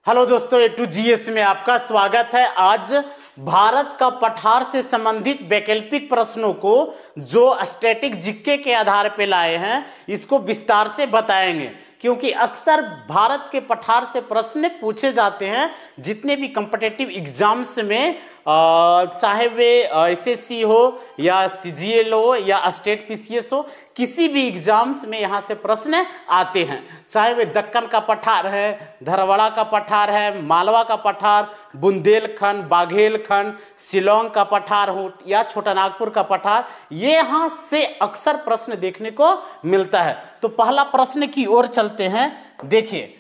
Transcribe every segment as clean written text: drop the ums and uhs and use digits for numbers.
Hello दोस्तों, A to GS में आपका स्वागत है। आज भारत का पठार से संबंधित वैकल्पिक प्रश्नों को जो स्टैटिक जीके के आधार पर लाए हैं, इसको विस्तार से बताएंगे, क्योंकि अक्सर भारत के पठार से प्रश्न पूछे जाते हैं। जितने भी कॉम्पिटिटिव एग्जाम्स में चाहे वे SSC हो या CGL हो या स्टेट PCS हो, किसी भी एग्जाम्स में यहाँ से प्रश्न आते हैं। चाहे वे दक्कन का पठार है, धरवाड़ा का पठार है, मालवा का पठार, बुंदेलखंड, बाघेलखंड, शिलोंग का पठार हो या छोटा नागपुर का पठार, ये यहाँ से अक्सर प्रश्न देखने को मिलता है। तो पहला प्रश्न की ओर चलते हैं। देखिए,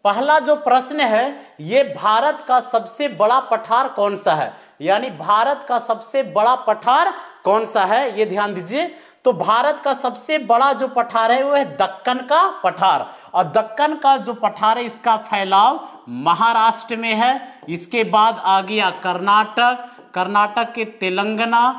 पहला जो प्रश्न है, ये भारत का सबसे बड़ा पठार कौन सा है, यानी भारत का सबसे बड़ा पठार कौन सा है, ये ध्यान दीजिए। तो भारत का सबसे बड़ा जो पठार है वो है दक्कन का पठार। और दक्कन का जो पठार है, इसका फैलाव महाराष्ट्र में है। इसके बाद आ गया कर्नाटक, कर्नाटक के तेलंगाना,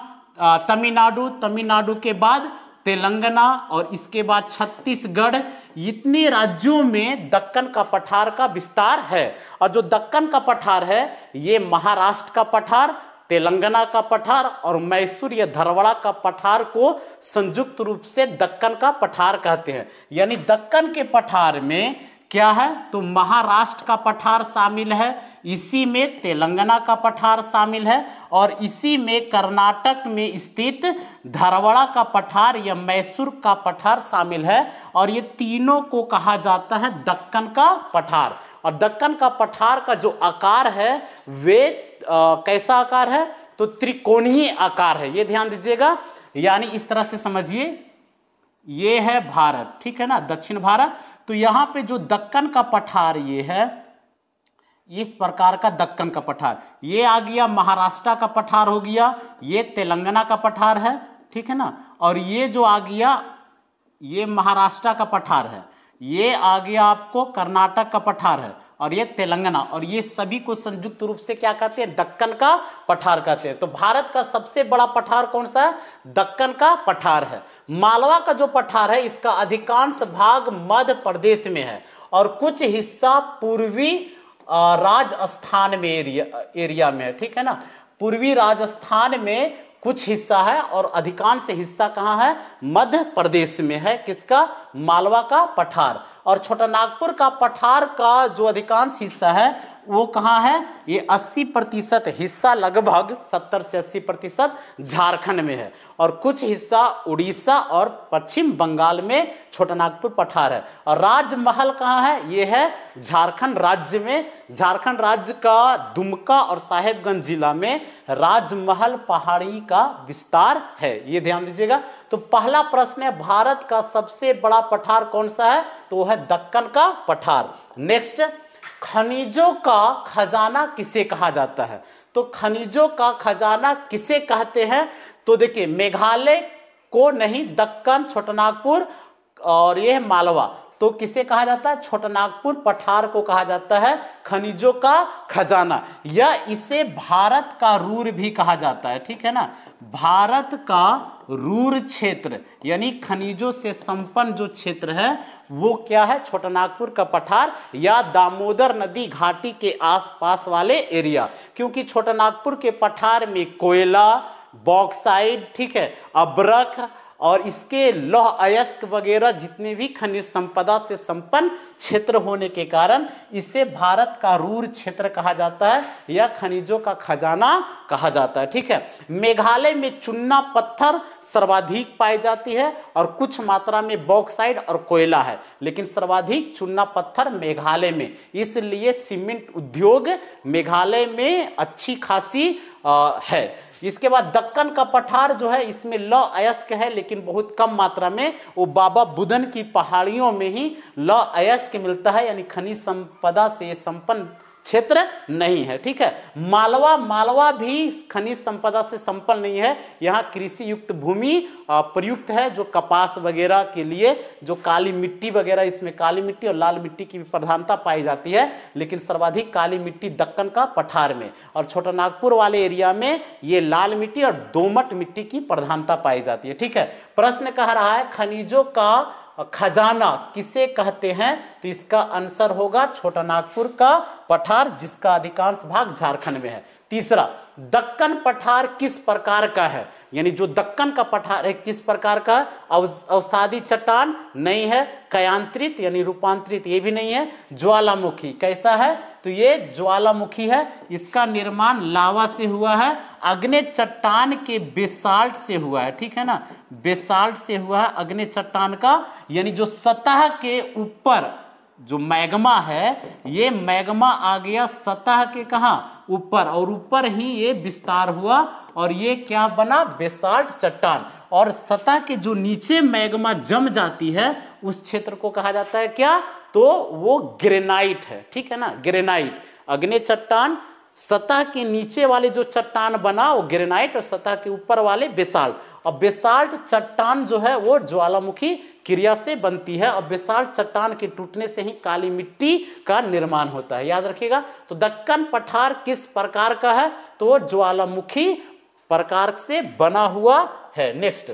तमिलनाडु के बाद तेलंगाना, और इसके बाद छत्तीसगढ़। इतने राज्यों में दक्कन का पठार का विस्तार है। और जो दक्कन का पठार है, ये महाराष्ट्र का पठार, तेलंगाना का पठार और मैसूर या धरवाड़ा का पठार को संयुक्त रूप से दक्कन का पठार कहते हैं। यानी दक्कन के पठार में क्या है, तो महाराष्ट्र का पठार शामिल है, इसी में तेलंगाना का पठार शामिल है, और इसी में कर्नाटक में स्थित धरवाड़ा का पठार या मैसूर का पठार शामिल है। और ये तीनों को कहा जाता है दक्कन का पठार। और दक्कन का पठार का जो आकार है, वे कैसा आकार है, तो त्रिकोणीय आकार है। ये ध्यान दीजिएगा, यानी इस तरह से समझिए, ये है भारत, ठीक है ना, दक्षिण भारत। तो यहाँ पे जो दक्कन का पठार ये है, इस प्रकार का दक्कन का पठार, ये आ गया महाराष्ट्र का पठार हो गया, ये तेलंगाना का पठार है, ठीक है ना, और ये जो आ गया, ये महाराष्ट्र का पठार है, ये आ गया आपको कर्नाटक का पठार है, और ये तेलंगाना, और ये सभी को संयुक्त रूप से क्या कहते हैं, दक्कन का पठार कहते हैं। तो भारत का सबसे बड़ा पठार कौन सा है, दक्कन का पठार है। मालवा का जो पठार है, इसका अधिकांश भाग मध्य प्रदेश में है, और कुछ हिस्सा पूर्वी राजस्थान में एरिया में है, ठीक है ना। पूर्वी राजस्थान में कुछ हिस्सा है, और अधिकांश हिस्सा कहाँ है, मध्य प्रदेश में है, किसका, मालवा का पठार। और छोटा नागपुर का पठार का जो अधिकांश हिस्सा है, वो कहाँ है, ये 80% हिस्सा, लगभग 70 से 80% झारखंड में है, और कुछ हिस्सा उड़ीसा और पश्चिम बंगाल में छोटा नागपुर पठार है। और राजमहल कहाँ है, ये है झारखंड राज्य में। झारखंड राज्य का दुमका और साहेबगंज जिला में राजमहल पहाड़ी का विस्तार है, ये ध्यान दीजिएगा। तो पहला प्रश्न है, भारत का सबसे बड़ा पठार कौन सा है, तो वो है दक्कन का पठार। नेक्स्ट, खनिजों का खजाना किसे कहा जाता है, तो खनिजों का खजाना किसे कहते हैं, तो देखिए, मेघालय को नहीं, दक्कन, छोटा नागपुर और यह मालवा, तो किसे कहा जाता है, छोटा नागपुर पठार को कहा जाता है खनिजों का खजाना, या इसे भारत का रूर भी कहा जाता है, ठीक है ना। भारत का रूर क्षेत्र, यानी खनिजों से संपन्न जो क्षेत्र है, वो क्या है, छोटा नागपुर का पठार या दामोदर नदी घाटी के आसपास वाले एरिया। क्योंकि छोटा नागपुर के पठार में कोयला, बॉक्साइड, ठीक है, अब्रक और इसके लौह अयस्क वगैरह जितने भी खनिज संपदा से संपन्न क्षेत्र होने के कारण इसे भारत का रूर क्षेत्र कहा जाता है या खनिजों का खजाना कहा जाता है, ठीक है। मेघालय में चूना पत्थर सर्वाधिक पाई जाती है, और कुछ मात्रा में बॉक्साइड और कोयला है, लेकिन सर्वाधिक चूना पत्थर मेघालय में, इसलिए सीमेंट उद्योग मेघालय में अच्छी खासी है। इसके बाद दक्कन का पठार जो है, इसमें लौह अयस्क है, लेकिन बहुत कम मात्रा में, वो बाबा बुदन की पहाड़ियों में ही लौह अयस्क मिलता है, यानी खनिज संपदा से संपन्न क्षेत्र नहीं है, ठीक है। मालवा भी खनिज संपदा से संपन्न नहीं है। यहाँ कृषि युक्त भूमि प्रयुक्त है, जो कपास वगैरह के लिए, जो काली मिट्टी वगैरह, इसमें काली मिट्टी और लाल मिट्टी की प्रधानता पाई जाती है, लेकिन सर्वाधिक काली मिट्टी दक्कन का पठार में, और छोटा नागपुर वाले एरिया में ये लाल मिट्टी और दोमट मिट्टी की प्रधानता पाई जाती है, ठीक है। प्रश्न कह रहा है, खनिजों का खजाना किसे कहते हैं? तो इसका आंसर होगा छोटा नागपुर का पठार, जिसका अधिकांश भाग झारखंड में है। तीसरा, दक्कन पठार किस प्रकार का है? यानी जो दक्कन का पठार है किस प्रकार का? अवसादी चट्टान नहीं है, कयांतरित यानी रूपांतरित ये भी नहीं है, ज्वालामुखी कैसा है? तो ये ज्वालामुखी है। इसका निर्माण लावा से हुआ है, अग्नि चट्टान के बेसाल्ट से हुआ है, ठीक है ना, बेसाल्ट से हुआ है अग्नि चट्टान का। यानी जो सतह के ऊपर जो मैग्मा है, ये मैग्मा आ गया सतह के कहाँ? ऊपर, और ऊपर ही ये विस्तार हुआ और ये क्या बना? बेसाल्ट चट्टान। और सतह के जो नीचे मैग्मा जम जाती है उस क्षेत्र को कहा जाता है क्या? तो वो ग्रेनाइट है, ठीक है ना, ग्रेनाइट। अग्नि चट्टान, सतह के नीचे वाले जो चट्टान बना वो ग्रेनाइट, और सतह के ऊपर वाले बेसाल्ट। और बेसाल्ट चट्टान जो है वो ज्वालामुखी क्रिया से बनती है, और बेसाल्ट चट्टान के टूटने से ही काली मिट्टी का निर्माण होता है, याद रखिएगा। तो दक्कन पठार किस प्रकार का है? तो वो ज्वालामुखी प्रकार से बना हुआ है। नेक्स्ट,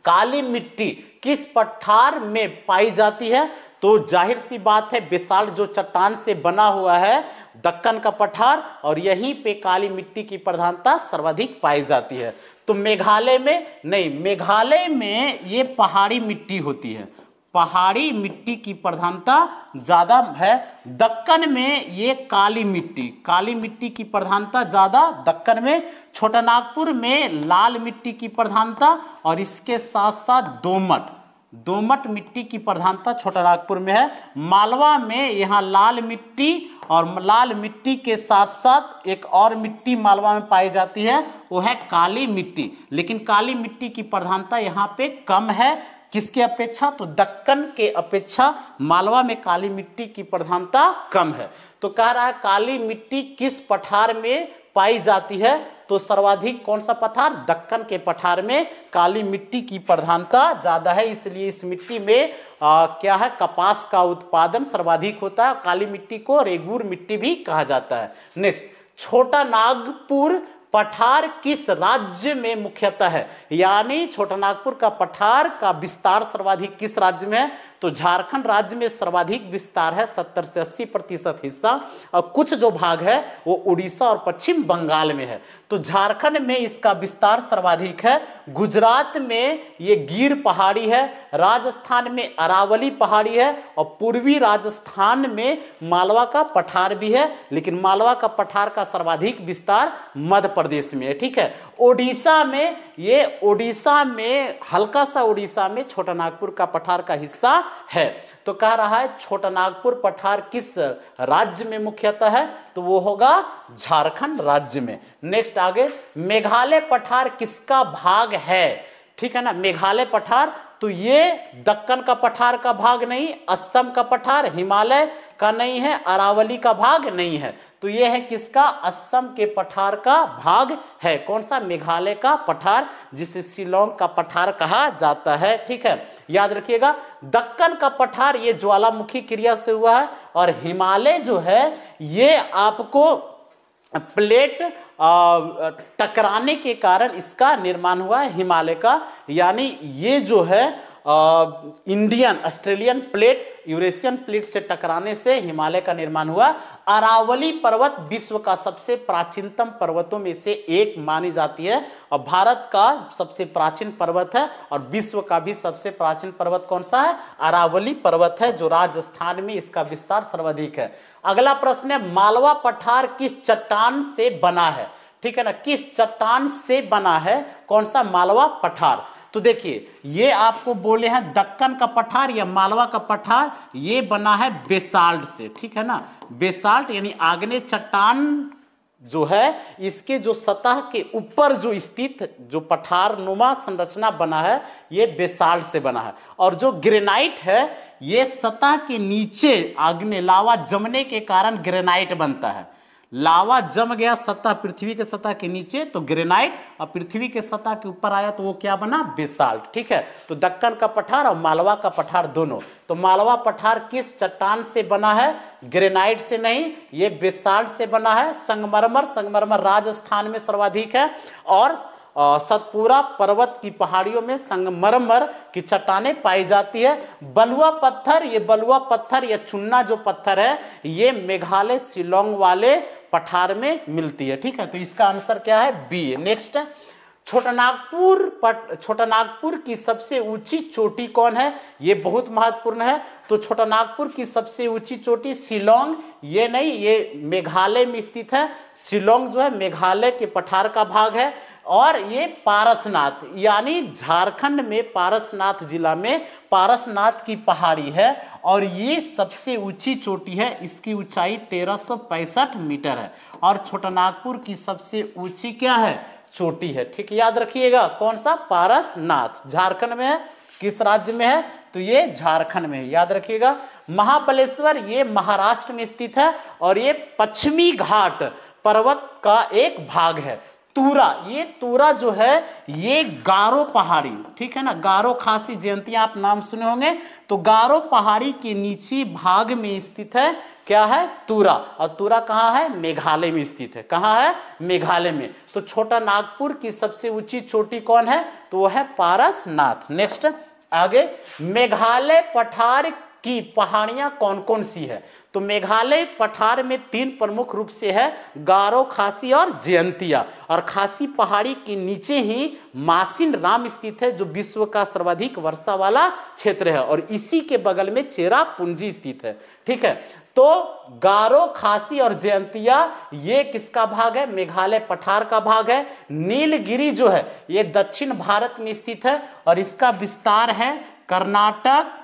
काली मिट्टी किस पठार में पाई जाती है? तो जाहिर सी बात है बेसाल्ट जो चट्टान से बना हुआ है दक्कन का पठार, और यहीं पे काली मिट्टी की प्रधानता सर्वाधिक पाई जाती है। तो मेघालय में नहीं, मेघालय में ये पहाड़ी मिट्टी होती है, पहाड़ी मिट्टी की प्रधानता ज्यादा है। दक्कन में ये काली मिट्टी की प्रधानता ज्यादा दक्कन में। छोटा नागपुर में लाल मिट्टी की प्रधानता, और इसके साथ साथ दोमट मिट्टी की प्रधानता छोटा नागपुर में है। मालवा में यहाँ लाल मिट्टी, और लाल मिट्टी के साथ साथ एक और मिट्टी मालवा में पाई जाती है, वो है काली मिट्टी। लेकिन काली मिट्टी की प्रधानता यहाँ पे कम है, किसके अपेक्षा? तो दक्कन के अपेक्षा मालवा में काली मिट्टी की प्रधानता कम है। तो कह रहा है काली मिट्टी किस पठार में पाई जाती है? तो सर्वाधिक कौन सा पठार? दक्कन के पठार में काली मिट्टी की प्रधानता ज्यादा है, इसलिए इस मिट्टी में क्या है? कपास का उत्पादन सर्वाधिक होता है। काली मिट्टी को रेगूर मिट्टी भी कहा जाता है। नेक्स्ट, छोटा नागपुर पठार किस राज्य में मुख्यतः है? यानी छोटा नागपुर का पठार का विस्तार सर्वाधिक किस राज्य में है? तो झारखंड राज्य में सर्वाधिक विस्तार है, 70 से 80% हिस्सा, और कुछ जो भाग है वो उड़ीसा और पश्चिम बंगाल में है। तो झारखंड में इसका विस्तार सर्वाधिक है। गुजरात में ये गिर पहाड़ी है, राजस्थान में अरावली पहाड़ी है, और पूर्वी राजस्थान में मालवा का पठार भी है, लेकिन मालवा का पठार का सर्वाधिक विस्तार मध्य प्रदेश में है, ठीक है। ओडिशा में हल्का सा ओडिशा में छोटा नागपुर का पठार का हिस्सा है। तो कह रहा है छोटा नागपुर पठार किस राज्य में मुख्यतः है? तो वो होगा झारखंड राज्य में। नेक्स्ट आगे, मेघालय पठार किसका भाग है? ठीक है ना, मेघालय पठार, तो ये दक्कन का पठार का भाग नहीं, असम का पठार, हिमालय का नहीं है, अरावली का भाग नहीं है, तो ये है किसका? असम के पठार का भाग है। कौन सा? मेघालय का पठार, जिसे शिलोंग का पठार कहा जाता है, ठीक है, याद रखिएगा। दक्कन का पठार ये ज्वालामुखी क्रिया से हुआ है, और हिमालय जो है ये आपको प्लेट टकराने के कारण इसका निर्माण हुआ है हिमालय का। यानी ये जो है Indian Australian plate Eurasian plate से टकराने से हिमालय का निर्माण हुआ। अरावली पर्वत विश्व का सबसे प्राचीनतम पर्वतों में से एक मानी जाती है, और भारत का सबसे प्राचीन पर्वत है, और विश्व का भी सबसे प्राचीन पर्वत कौन सा है? अरावली पर्वत है, जो राजस्थान में इसका विस्तार सर्वाधिक है। अगला प्रश्न है, मालवा पठार किस चट्टान से बना है? ठीक है ना, किस चट्टान से बना है? कौन सा? मालवा पठार। तो देखिए, ये आपको बोले हैं दक्कन का पठार या मालवा का पठार, ये बना है बेसाल्ट से, ठीक है ना, बेसाल्ट यानी आग्नेय चट्टान जो है, इसके जो सतह के ऊपर जो स्थित जो पठार नुमा संरचना बना है, ये बेसाल्ट से बना है। और जो ग्रेनाइट है, ये सतह के नीचे आग्नेय लावा जमने के कारण ग्रेनाइट बनता है। लावा जम गया सतह, पृथ्वी के सतह के नीचे, तो ग्रेनाइट, और पृथ्वी के सतह के ऊपर आया तो वो क्या बना? बेसाल्ट, ठीक है। तो दक्कन का पठार और मालवा का पठार दोनों। तो मालवा पठार किस चट्टान से बना है? ग्रेनाइट से नहीं, ये बेसाल्ट से बना है। संगमरमर राजस्थान में सर्वाधिक है, और सतपुरा पर्वत की पहाड़ियों में संगमरमर की चट्टानें पाई जाती है। बलुआ पत्थर, ये बलुआ पत्थर या चुन्ना जो पत्थर है ये मेघालय शिलोंग वाले पठार में मिलती है। ठीक है, तो इसका आंसर क्या है? बी है। नेक्स्ट, छोटा नागपुर की सबसे ऊंची चोटी कौन है? ये बहुत महत्वपूर्ण है। तो छोटा नागपुर की सबसे ऊंची चोटी शिलोंग, ये नहीं, ये मेघालय में स्थित है। शिलोंग जो है मेघालय के पठार का भाग है। और ये पारसनाथ यानी झारखंड में पारसनाथ जिला में पारसनाथ की पहाड़ी है और ये सबसे ऊंची चोटी है। इसकी ऊंचाई 1365 मीटर है और छोटा नागपुर की सबसे ऊंची क्या है? चोटी है। ठीक, याद रखिएगा। कौन सा? पारसनाथ। झारखंड में है। किस राज्य में है? तो ये झारखंड में है, याद रखिएगा। महाबलेश्वर ये महाराष्ट्र में स्थित है और ये पश्चिमी घाट पर्वत का एक भाग है। तूरा, ये तूरा जो है ये गारो पहाड़ी, ठीक है ना, गारो खासी जयंतियां आप नाम सुने होंगे। तो गारो पहाड़ी के नीचे भाग में स्थित है क्या है? तूरा। और तूरा कहाँ है? मेघालय में स्थित है। कहाँ है? मेघालय में। तो छोटा नागपुर की सबसे ऊंची चोटी कौन है? तो वो है पारसनाथ। नेक्स्ट आगे, मेघालय पठार की पहाड़ियां कौन कौन सी है? तो मेघालय पठार में 3 प्रमुख रूप से है, गारो, खासी और जयंतिया। और खासी पहाड़ी के नीचे ही मासिन राम स्थित है जो विश्व का सर्वाधिक वर्षा वाला क्षेत्र है और इसी के बगल में चेरापूंजी स्थित है। ठीक है, तो गारो, खासी और जयंतिया ये किसका भाग है? मेघालय पठार का भाग है। नीलगिरी जो है ये दक्षिण भारत में स्थित है और इसका विस्तार है कर्नाटक,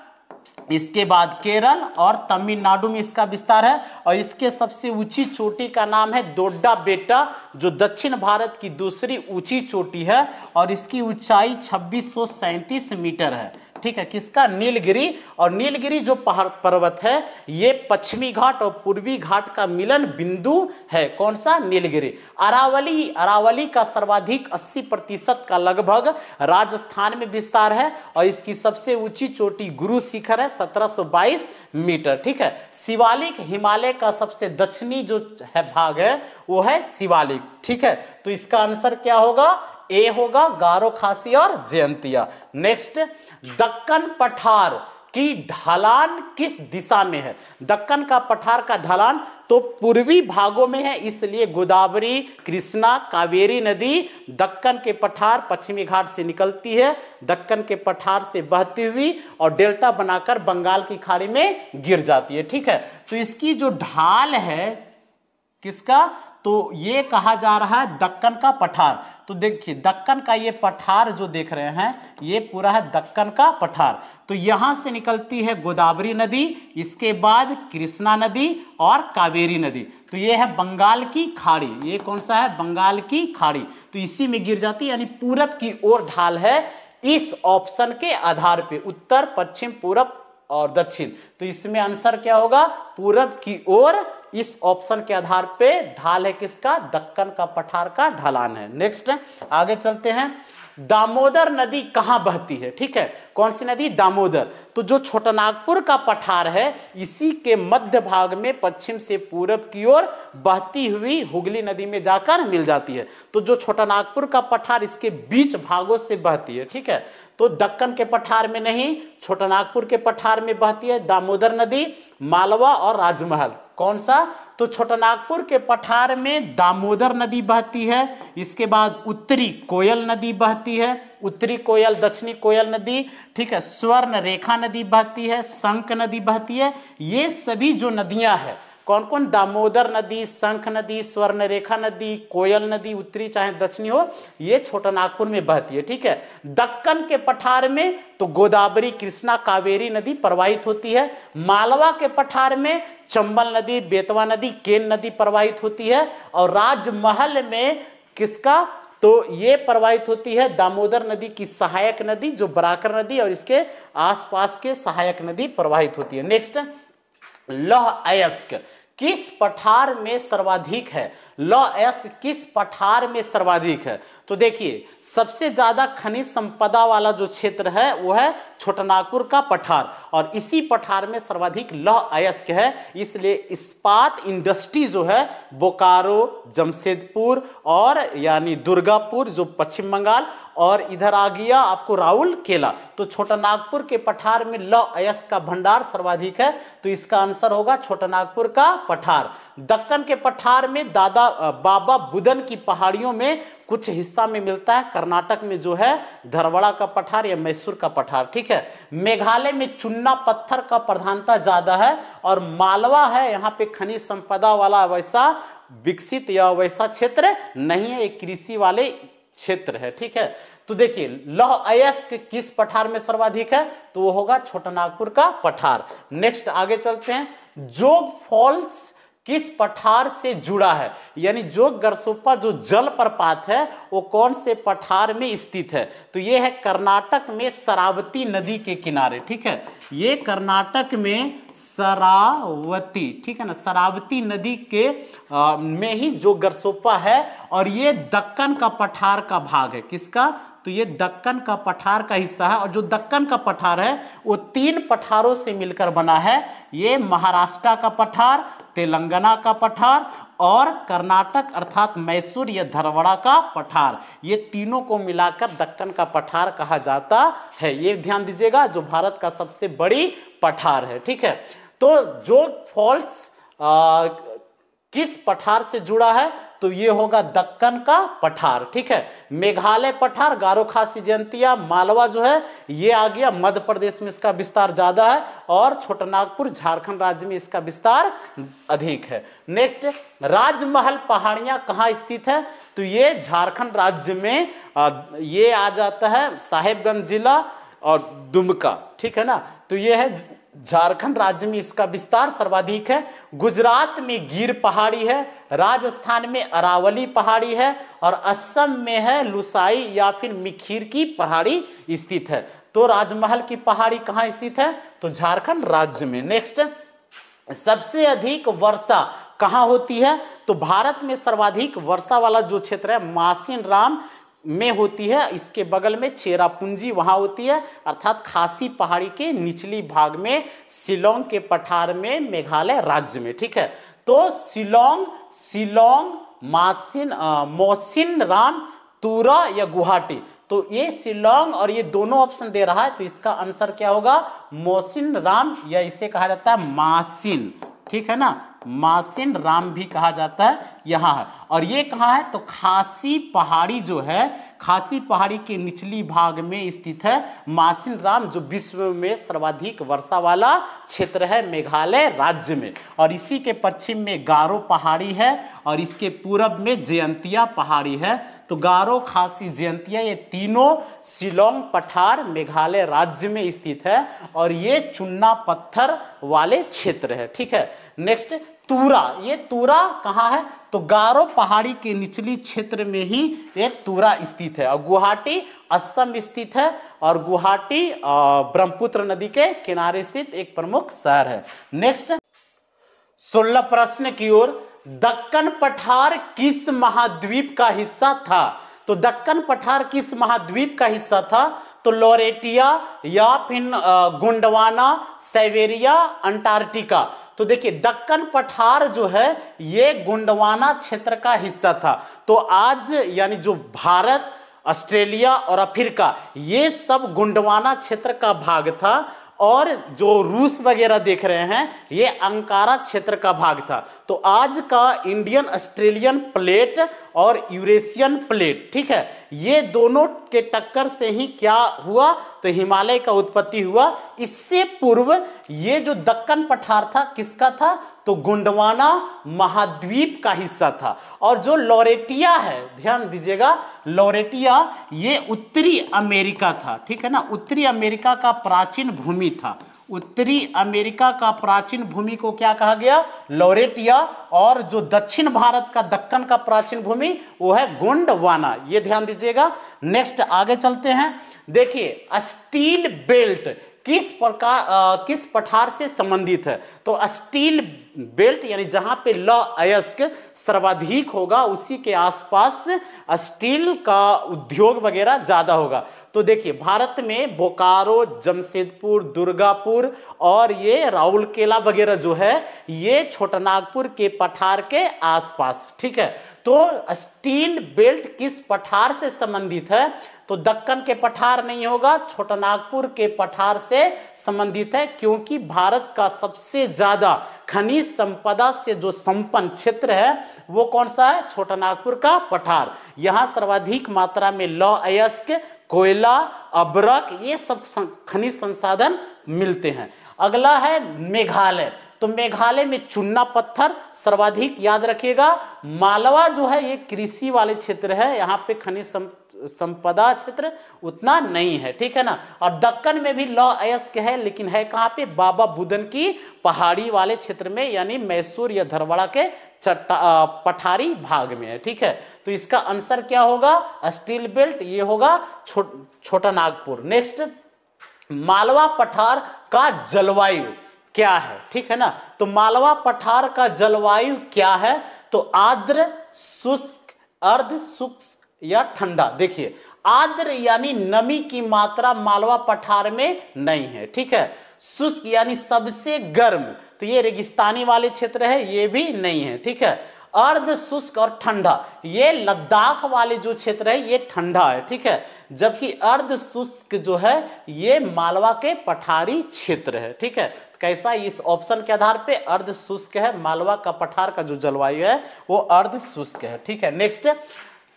इसके बाद केरल और तमिलनाडु में इसका विस्तार है। और इसके सबसे ऊंची चोटी का नाम है दोड्डा बेटा जो दक्षिण भारत की दूसरी ऊंची चोटी है और इसकी ऊंचाई 2637 मीटर है। ठीक है, किसका? नीलगिरी। और नीलगिरी जो पहाड़ पर्वत है ये पश्चिमी घाट और पूर्वी घाट का मिलन बिंदु है। कौन सा? नीलगिरी। अरावली का सर्वाधिक 80% का लगभग राजस्थान में विस्तार है और इसकी सबसे ऊंची चोटी गुरु शिखर है 1722 मीटर। ठीक है, शिवालिक हिमालय का सबसे दक्षिणी जो है भाग है वो है शिवालिक। ठीक है, तो इसका आंसर क्या होगा? ए होगा, गारो, खासी और जयंतिया। नेक्स्ट, दक्कन पठार की ढलान किस दिशा में है? दक्कन का पठार का ढलान तो पूर्वी भागों में है, इसलिए गोदावरी, कृष्णा, कावेरी नदी दक्कन के पठार पश्चिमी घाट से निकलती है, दक्कन के पठार से बहती हुई और डेल्टा बनाकर बंगाल की खाड़ी में गिर जाती है। ठीक है, तो इसकी जो ढाल है किसका? तो ये कहा जा रहा है दक्कन का पठार। तो देखिए दक्कन का ये पठार जो देख रहे हैं ये पूरा है दक्कन का पठार। तो यहां से निकलती है गोदावरी नदी, इसके बाद कृष्णा नदी और कावेरी नदी। तो ये है बंगाल की खाड़ी। ये कौन सा है? बंगाल की खाड़ी। तो इसी में गिर जाती है, यानी पूरब की ओर ढाल है इस ऑप्शन के आधार पे, उत्तर, पश्चिम, पूरब और दक्षिण। तो इसमें आंसर क्या होगा? पूरब की ओर इस ऑप्शन के आधार पे ढाल है किसका? दक्कन का पठार का ढलान है। नेक्स्ट आगे चलते हैं, दामोदर नदी कहां बहती है? ठीक है, कौन सी नदी? दामोदर। तो जो छोटा नागपुर का पठार है इसी के मध्य भाग में पश्चिम से पूरब की ओर बहती हुई हुगली नदी में जाकर मिल जाती है। तो जो छोटा नागपुर का पठार इसके बीच भागों से बहती है। ठीक है, तो दक्कन के पठार में नहीं, छोटा नागपुर के पठार में बहती है दामोदर नदी, मालवा और राजमहल। कौन सा? तो छोटा नागपुर के पठार में दामोदर नदी बहती है, इसके बाद उत्तरी कोयल नदी बहती है, उत्तरी कोयल, दक्षिणी कोयल नदी, ठीक है, स्वर्ण रेखा नदी बहती है, शंख नदी बहती है। ये सभी जो नदियां हैं कौन कौन? दामोदर नदी, शंख नदी, स्वर्ण रेखा नदी, कोयल नदी, उत्तरी चाहे दक्षिणी हो, ये छोटा नागपुर में बहती है। ठीक है, दक्कन के पठार में तो गोदावरी, कृष्णा, कावेरी नदी प्रवाहित होती है। मालवा के पठार में चंबल नदी, बेतवा नदी, केन नदी प्रवाहित होती है। और राजमहल में किसका? तो ये प्रवाहित होती है दामोदर नदी की सहायक नदी जो बराकर नदी और इसके आसपास के सहायक नदी प्रवाहित होती है। नेक्स्ट, लौह अयस्क किस पठार में सर्वाधिक है? लौह अयस्क किस पठार में सर्वाधिक है? तो देखिए सबसे ज्यादा खनिज संपदा वाला जो क्षेत्र है वो है छोटानागपुर का पठार, और इसी पठार में सर्वाधिक लौह अयस्क है। इसलिए इस्पात इंडस्ट्री जो है बोकारो, जमशेदपुर और यानी दुर्गापुर जो पश्चिम बंगाल, और इधर आ गया आपको राउरकेला, तो छोटानागपुर के पठार में लौह अयस्क का भंडार सर्वाधिक है। तो इसका आंसर होगा छोटानागपुर का पठार। दक्कन के पठार में बाबा बुदन की पहाड़ियों में कुछ हिस्सा में मिलता है, कर्नाटक में जो है धरवाड़ा का पठार या मैसूर का पठार, ठीक है। मेघालय में चुन्ना पत्थर का प्रधानता ज्यादा है, और मालवा है यहाँ पे खनिज संपदा वाला वैसा विकसित या वैसा क्षेत्र नहीं है, एक कृषि वाले क्षेत्र है, ठीक है। तो देखिए लौह अयस्क किस पठार में सर्वाधिक है? तो वो होगा छोटानागपुर का पठार। नेक्स्ट आगे चलते हैं, जोग फॉल्स किस पठार से जुड़ा है? यानी जोग गरसोप्पा जो जलप्रपात है वो कौन से पठार में स्थित है? तो ये है कर्नाटक में शरावती नदी के किनारे, ठीक है। ये कर्नाटक में शरावती, ठीक है ना, शरावती नदी के में ही जो गरसोप्पा है, और ये दक्कन का पठार का भाग है। किसका? तो ये दक्कन का पठार का हिस्सा है, और जो दक्कन का पठार है वो 3 पठारों से मिलकर बना है। ये महाराष्ट्र का पठार, तेलंगाना का पठार और कर्नाटक अर्थात मैसूर या धरवाड़ा का पठार, ये तीनों को मिलाकर दक्कन का पठार कहा जाता है। ये ध्यान दीजिएगा, जो भारत का सबसे बड़ी पठार है, ठीक है। तो जोग फॉल्स किस पठार से जुड़ा है? तो ये होगा दक्कन का पठार, ठीक है। मेघालय पठार, गारो खासी जयंतिया, मालवा जो है ये आ गया मध्य प्रदेश में, इसका विस्तार ज्यादा है, और छोटानागपुर झारखंड राज्य में इसका विस्तार अधिक है। नेक्स्ट, राजमहल पहाड़ियां कहाँ स्थित है? तो ये झारखंड राज्य में ये आ जाता है साहेबगंज जिला और दुमका, ठीक है ना। तो ये है झारखंड राज्य में इसका विस्तार सर्वाधिक है। गुजरात में गिर पहाड़ी है, राजस्थान में अरावली पहाड़ी है, और असम में है लुसाई या फिर मिखीर की पहाड़ी स्थित है। तो राजमहल की पहाड़ी कहाँ स्थित है? तो झारखंड राज्य में। नेक्स्ट, सबसे अधिक वर्षा कहाँ होती है? तो भारत में सर्वाधिक वर्षा वाला जो क्षेत्र है मासिन राम में होती है, इसके बगल में चेरापूंजी वहां होती है, अर्थात खासी पहाड़ी के निचली भाग में, शिलोंग के पठार में, मेघालय राज्य में, ठीक है। तो शिलोंग मौसिन राम, तुरा या गुवाहाटी, तो ये शिलोंग और ये दोनों ऑप्शन दे रहा है, तो इसका आंसर क्या होगा? मौसिन राम, या इसे कहा जाता है मासिन, ठीक है ना, मासिन राम भी कहा जाता है, यहाँ है। और ये कहाँ है? तो खासी पहाड़ी जो है, खासी पहाड़ी के निचली भाग में स्थित है मासिन राम, जो विश्व में सर्वाधिक वर्षा वाला क्षेत्र है मेघालय राज्य में। और इसी के पश्चिम में गारो पहाड़ी है, और इसके पूरब में जयंतिया पहाड़ी है। तो गारो, खासी, जयंतिया ये तीनों शिलोंग पठार मेघालय राज्य में स्थित है, और ये चुन्ना पत्थर वाले क्षेत्र है, ठीक है। नेक्स्ट, तुरा, ये तुरा कहाँ है? तो गारो पहाड़ी के निचली क्षेत्र में ही ये तुरा स्थित है, और गुवाहाटी असम स्थित है, और गुवाहाटी ब्रह्मपुत्र नदी के किनारे स्थित एक प्रमुख शहर है। नेक्स्ट, 16 प्रश्न की ओर, दक्कन पठार किस महाद्वीप का हिस्सा था? तो दक्कन पठार किस महाद्वीप का हिस्सा था? तो लॉरेटिया या फिर गोंडवाना, साइबेरिया, अंटार्कटिका। तो देखिए दक्कन पठार जो है ये गोंडवाना क्षेत्र का हिस्सा था। तो आज यानी जो भारत, ऑस्ट्रेलिया और अफ्रीका ये सब गोंडवाना क्षेत्र का भाग था, और जो रूस वगैरह देख रहे हैं ये अंकारा क्षेत्र का भाग था। तो आज का इंडियन ऑस्ट्रेलियन प्लेट और यूरेशियन प्लेट, ठीक है, ये दोनों के टक्कर से ही क्या हुआ? तो हिमालय का उत्पत्ति हुआ। इससे पूर्व ये जो दक्कन पठार था किसका था? तो गोंडवाना महाद्वीप का हिस्सा था। और जो लॉरेटिया है, ध्यान दीजिएगा, लॉरेटिया ये उत्तरी अमेरिका था, ठीक है ना, उत्तरी अमेरिका का प्राचीन भूमि था। उत्तरी अमेरिका का प्राचीन भूमि को क्या कहा गया? लॉरेटिया। और जो दक्षिण भारत का दक्कन का प्राचीन भूमि वो है गोंडवाना, ये ध्यान दीजिएगा। नेक्स्ट आगे चलते हैं। देखिए, स्टील बेल्ट किस पठार से संबंधित है? तो स्टील बेल्ट यानी जहां पे लौह अयस्क सर्वाधिक होगा उसी के आसपास स्टील का उद्योग वगैरह ज्यादा होगा। तो देखिए भारत में बोकारो, जमशेदपुर, दुर्गापुर और ये राउरकेला वगैरह जो है ये छोटानागपुर के पठार के आसपास, ठीक है। तो स्टील बेल्ट किस पठार से संबंधित है? तो दक्कन के पठार नहीं होगा, छोटानागपुर के पठार से संबंधित है, क्योंकि भारत का सबसे ज्यादा खनिज संपदा से जो संपन्न क्षेत्र है वो कौन सा है? छोटानागपुर का पठार। यहां सर्वाधिक मात्रा में लौह अयस्क, कोयला, अब्रक ये सब खनिज संसाधन मिलते हैं। अगला है मेघालय। तो मेघालय में चुन्ना पत्थर सर्वाधिक, याद रखिएगा। मालवा जो है ये कृषि वाले क्षेत्र है, यहाँ पे खनिज संपदा क्षेत्र उतना नहीं है, ठीक है ना। और दक्कन में भी लौह अयस्क है, लेकिन है कहाँ पे? बाबा बुदन की पहाड़ी वाले क्षेत्र में, यानी मैसूर या धरवाड़ा के पठारी भाग में है, ठीक है। तो इसका आंसर क्या होगा? स्टील बेल्ट, ये होगा छोटानागपुर। नेक्स्ट, मालवा पठार का जलवायु क्या है, ठीक है ना। तो मालवा पठार का जलवायु क्या है? तो आर्द्र, शुष्क, अर्ध शुष्क या ठंडा। देखिए आर्द्र यानी नमी की मात्रा मालवा पठार में नहीं है, ठीक है। शुष्क यानी सबसे गर्म, तो ये रेगिस्तानी वाले क्षेत्र है, ये भी नहीं है, ठीक है। अर्ध शुष्क और ठंडा, ये लद्दाख वाले जो क्षेत्र है ये ठंडा है, ठीक है। जबकि अर्ध शुष्क जो है ये मालवा के पठारी क्षेत्र है, ठीक है। तो कैसा? इस ऑप्शन के आधार पे अर्ध शुष्क है, मालवा का पठार का जो जलवायु है वो अर्ध शुष्क है, ठीक है। नेक्स्ट,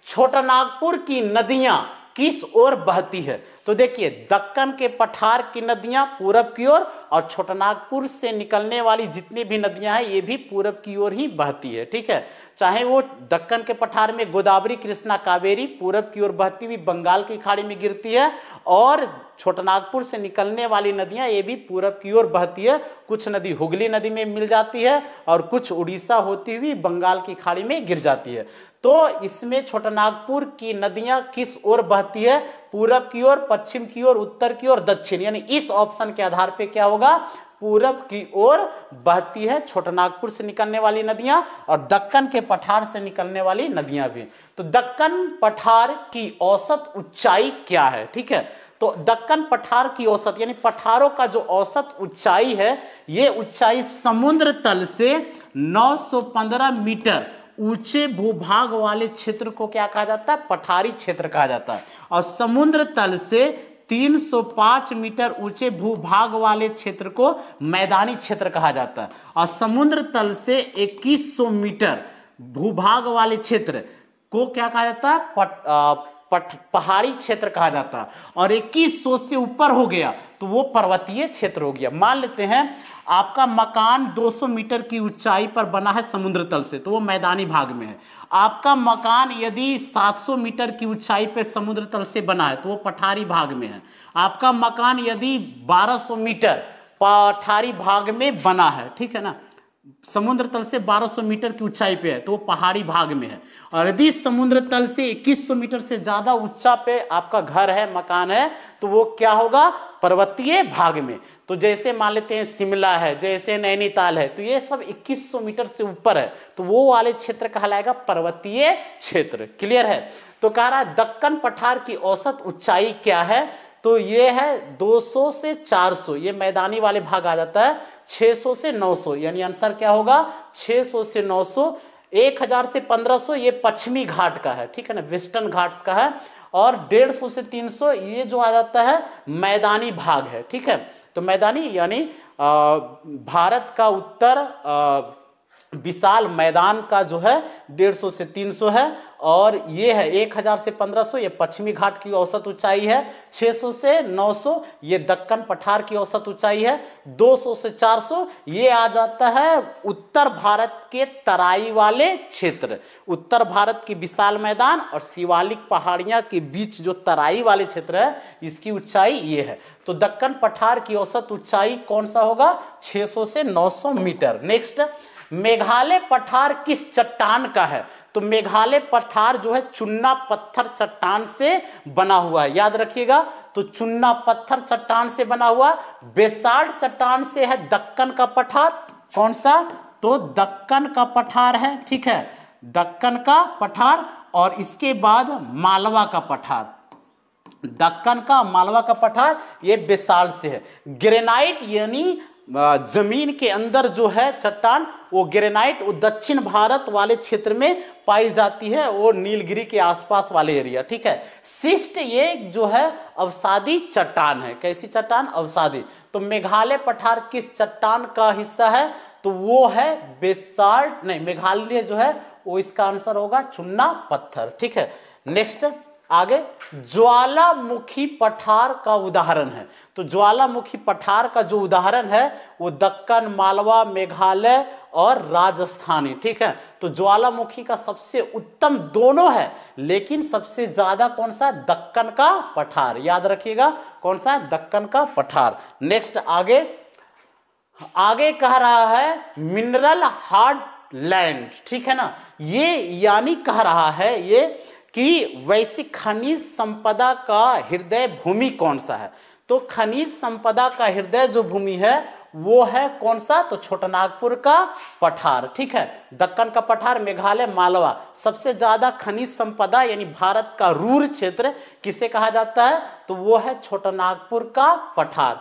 छोटानागपुर की नदियां किस ओर बहती है? तो देखिए दक्कन के पठार की नदियां पूरब की ओर, और छोटानागपुर से निकलने वाली जितनी भी नदियां हैं ये भी पूरब की ओर ही बहती है, ठीक है। चाहे वो दक्कन के पठार में गोदावरी, कृष्णा, कावेरी पूरब की ओर बहती हुई बंगाल की खाड़ी में गिरती है, और छोटानागपुर से निकलने वाली नदियां ये भी पूरब की ओर बहती है। कुछ नदी हुगली नदी में मिल जाती है और कुछ उड़ीसा होती हुई बंगाल की खाड़ी में गिर जाती है। तो इसमें छोटानागपुर की नदियां किस ओर बहती है? पूरब की ओर, पश्चिम की ओर, उत्तर की ओर, दक्षिण, यानी इस ऑप्शन के आधार पे क्या होगा? पूरब की ओर बहती है छोटानागपुर से निकलने वाली नदियां, और दक्कन के पठार से निकलने वाली नदियां भी। तो दक्कन पठार की औसत ऊंचाई क्या है, ठीक है। तो दक्कन पठार की औसत यानी पठारों का जो औसत ऊंचाई है ये ऊंचाई समुद्र तल से 915 मीटर ऊंचे भूभाग वाले क्षेत्र को क्या कहा जाता है? पठारी क्षेत्र कहा जाता है। और समुद्र तल से 305 मीटर ऊंचे भूभाग वाले क्षेत्र को मैदानी क्षेत्र कहा जाता है। और समुद्र तल से 2100 मीटर भूभाग वाले क्षेत्र को क्या कहा जाता है? पहाड़ी क्षेत्र कहा जाता है। और 2100 से ऊपर हो गया तो वो पर्वतीय क्षेत्र हो गया। मान लेते हैं आपका मकान 200 मीटर की ऊंचाई पर बना है समुद्र तल से, तो वो मैदानी भाग में है। आपका मकान यदि 700 मीटर की ऊंचाई पर समुद्र तल से बना है तो वो पठारी भाग में है। आपका मकान यदि 1200 मीटर पठारी भाग में बना है, ठीक है ना, समुद्र तल से 1200 मीटर की ऊंचाई पे है तो वो पहाड़ी भाग में है। और यदि समुद्र तल से 2100 मीटर से ज्यादा ऊंचा पे आपका घर है, मकान है, तो वो क्या होगा? पर्वतीय भाग में। तो जैसे मान लेते हैं शिमला है, जैसे नैनीताल है, तो ये सब 2100 मीटर से ऊपर है, तो वो वाले क्षेत्र कहलाएगा पर्वतीय क्षेत्र। क्लियर है? तो कह रहा है दक्कन पठार की औसत ऊंचाई क्या है? तो ये है 200 से 400, ये मैदानी वाले भाग आ जाता है। 600 से 900, यानी आंसर क्या होगा? 600 से 900। 1000 से 1500 ये पश्चिमी घाट का है, ठीक है ना, वेस्टर्न घाट्स का है। और 150 से 300 ये जो आ जाता है मैदानी भाग है, ठीक है। तो मैदानी यानी भारत का उत्तर विशाल मैदान का जो है 150 से 300 है, और ये है 1000 से 1500 ये पश्चिमी घाट की औसत ऊंचाई है। 600 से 900 ये दक्कन पठार की औसत ऊंचाई है। 200 से 400 ये आ जाता है उत्तर भारत के तराई वाले क्षेत्र, उत्तर भारत की विशाल मैदान और शिवालिक पहाड़ियां के बीच जो तराई वाले क्षेत्र है इसकी ऊंचाई ये है। तो दक्कन पठार की औसत ऊंचाई कौन सा होगा? 600 से 900 मीटर। नेक्स्ट, मेघालय पठार किस चट्टान का है? तो मेघालय पठार जो है चुन्ना पत्थर चट्टान से बना हुआ है, याद रखिएगा। तो चुन्ना पत्थर चट्टान से बना हुआ। बेसाल्ट चट्टान से है दक्कन का पठार। कौन सा? तो दक्कन का पठार है, ठीक है, दक्कन का पठार। और इसके बाद मालवा का पठार, दक्कन का मालवा का पठार, ये बेसाल्ट से है। ग्रेनाइट यानी जमीन के अंदर जो है चट्टान, वो ग्रेनाइट वो दक्षिण भारत वाले क्षेत्र में पाई जाती है, वो नीलगिरी के आसपास वाले एरिया, ठीक है। शिस्ट ये जो है अवसादी चट्टान है। कैसी चट्टान? अवसादी। तो मेघालय पठार किस चट्टान का हिस्सा है? तो वो है बेसाल्ट, नहीं, मेघालय जो है वो इसका आंसर होगा चुन्ना पत्थर, ठीक है। नेक्स्ट आगे, ज्वालामुखी पठार का उदाहरण है। तो ज्वालामुखी पठार का जो उदाहरण है वो दक्कन, मालवा, मेघालय और राजस्थानी, ठीक है। तो ज्वालामुखी का सबसे उत्तम दोनों है, लेकिन सबसे ज्यादा कौन सा? दक्कन का पठार, याद रखिएगा। कौन सा? दक्कन का पठार। नेक्स्ट आगे कह रहा है मिनरल हार्ड लैंड, ठीक है ना। ये यानी कह रहा है ये कि वैसी खनिज संपदा का हृदय भूमि कौन सा है? तो खनिज संपदा का हृदय जो भूमि है वो है कौन सा? तो छोटानागपुर का पठार, ठीक है। दक्कन का पठार, मेघालय, मालवा। सबसे ज्यादा खनिज संपदा यानी भारत का रूर क्षेत्र किसे कहा जाता है? तो वो है छोटानागपुर का पठार।